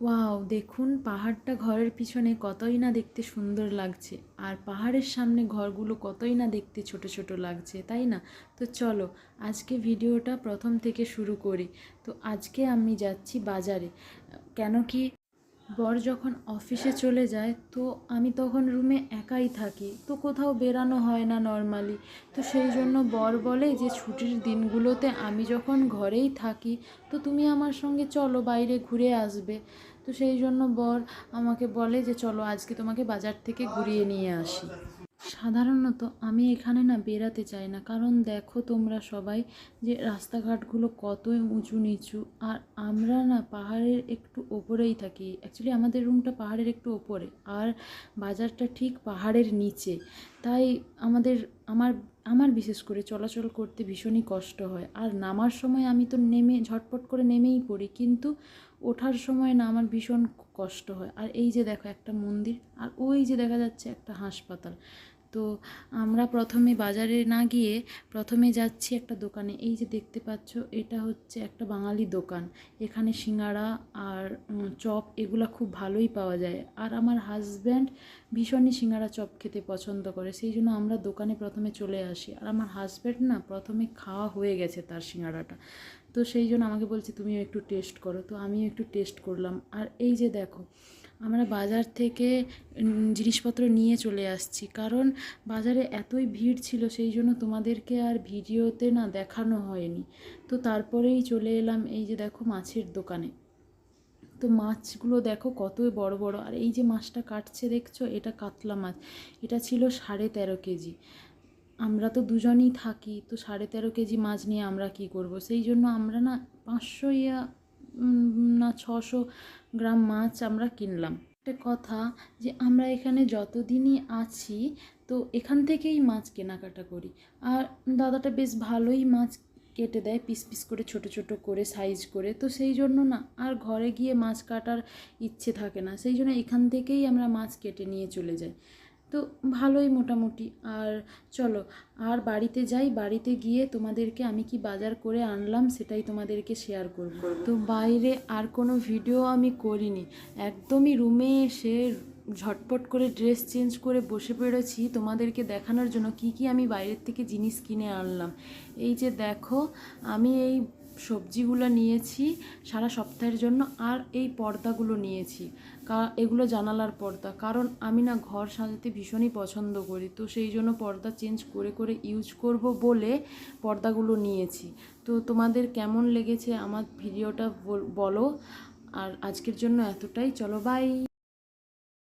Wow, দেখুন পাহাড়টা ঘরের পিছনে কতই না দেখতে সুন্দর লাগছে, আর পাহাড়ের সামনে ঘরগুলো কতই না দেখতে ছোট ছোট লাগছে, তাই না? তো চলো আজকে ভিডিওটা প্রথম থেকে শুরু করি। তো আজকে আমি যাচ্ছি বাজারে। কেন কি, বর যখন অফিসে চলে যায় তো আমি তখন রুমে একাই থাকি, তো কোথাও বেরানো হয় না নর্মালি। তো সেই জন্য বর বলে যে ছুটির দিনগুলোতে আমি যখন ঘরেই থাকি তো তুমি আমার সঙ্গে চলো, বাইরে ঘুরে আসবে। তো সেই জন্য বর আমাকে বলে যে চলো আজকে তোমাকে বাজার থেকে ঘুরিয়ে নিয়ে আসি। সাধারণত আমি এখানে না বেরাতে চাই না, কারণ দেখো তোমরা সবাই যে রাস্তাঘাটগুলো কতই উঁচু নিচু, আর আমরা না পাহাড়ের একটু ওপরেই থাকি। অ্যাকচুয়ালি আমাদের রুমটা পাহাড়ের একটু ওপরে, আর বাজারটা ঠিক পাহাড়ের নিচে। তাই আমাদের আমার আমার বিশেষ করে চলাচল করতে ভীষণই কষ্ট হয়। আর নামার সময় আমি তো নেমে ঝটপট করে নেমেই পড়ি, কিন্তু ওঠার সময় না আমার ভীষণ কষ্ট হয়। আর এই যে দেখো একটা মন্দির, আর ওই যে দেখা যাচ্ছে একটা হাসপাতাল। তো আমরা প্রথমে বাজারে না গিয়ে প্রথমে যাচ্ছি একটা দোকানে। এই যে দেখতে পাচ্ছ, এটা হচ্ছে একটা বাঙালি দোকান। এখানে সিঙ্গাড়া আর চপ এগুলো খুব ভালোই পাওয়া যায়। আর আমার হাজব্যান্ড ভীষণই সিঙ্গাড়া চপ খেতে পছন্দ করে, সেই জন্য আমরা দোকানে প্রথমে চলে আসি। আর আমার হাজব্যান্ড না প্রথমে খাওয়া হয়ে গেছে তার সিঙ্গাড়াটা, তো সেই জন্য আমাকে বলছে তুমিও একটু টেস্ট করো। তো আমিও একটু টেস্ট করলাম। আর এই যে দেখো, আমরা বাজার থেকে জিনিসপত্র নিয়ে চলে আসছি, কারণ বাজারে এতই ভিড় ছিল, সেই জন্য তোমাদেরকে আর ভিডিওতে না দেখানো হয়নি। তো তারপরেই চলে এলাম এই যে দেখো মাছের দোকানে। তো মাছগুলো দেখো কতই বড় বড়, আর এই যে মাছটা কাটছে দেখছো, এটা কাতলা মাছ। এটা ছিল 13.5 কেজি। আমরা তো দুজনই থাকি, তো 13.5 কেজি মাছ নিয়ে আমরা কি করব? সেই জন্য আমরা না 500 না 600 গ্রাম মাছ আমরা কিনলাম। একটা কথা, যে আমরা এখানে যতদিনই আছি তো এখান থেকেই মাছ কেনাকাটা করি। আর দাদাটা বেশ ভালোই মাছ কেটে দেয়, পিস পিস করে ছোট ছোট করে সাইজ করে। তো সেই জন্য না আর ঘরে গিয়ে মাছ কাটার ইচ্ছে থাকে না, সেই জন্য এখান থেকেই আমরা মাছ কেটে নিয়ে চলে যাই। তো ভালোই মোটামুটি। আর চলো আর বাড়িতে যাই, বাড়িতে গিয়ে তোমাদেরকে আমি কি বাজার করে আনলাম সেটাই তোমাদেরকে শেয়ার করব। তো বাইরে আর কোনো ভিডিও আমি করিনি, একদমই রুমে এসে ঝটপট করে ড্রেস চেঞ্জ করে বসে পড়েছি তোমাদেরকে দেখানোর জন্য কি কি আমি বাইরের থেকে জিনিস কিনে আনলাম। এই যে দেখো, আমি এই সবজিগুলো নিয়েছি সারা সপ্তাহের জন্য, আর এই পর্দাগুলো নিয়েছি। এগুলো জানালার পর্দা, কারণ আমি না ঘর সাজাতে ভীষণই পছন্দ করি, তো সেই জন্য পর্দা চেঞ্জ করে করে ইউজ করব বলে পর্দাগুলো নিয়েছি। তো তোমাদের কেমন লেগেছে আমার ভিডিওটা বলো। আর আজকের জন্য এতটাই, চলো বাই।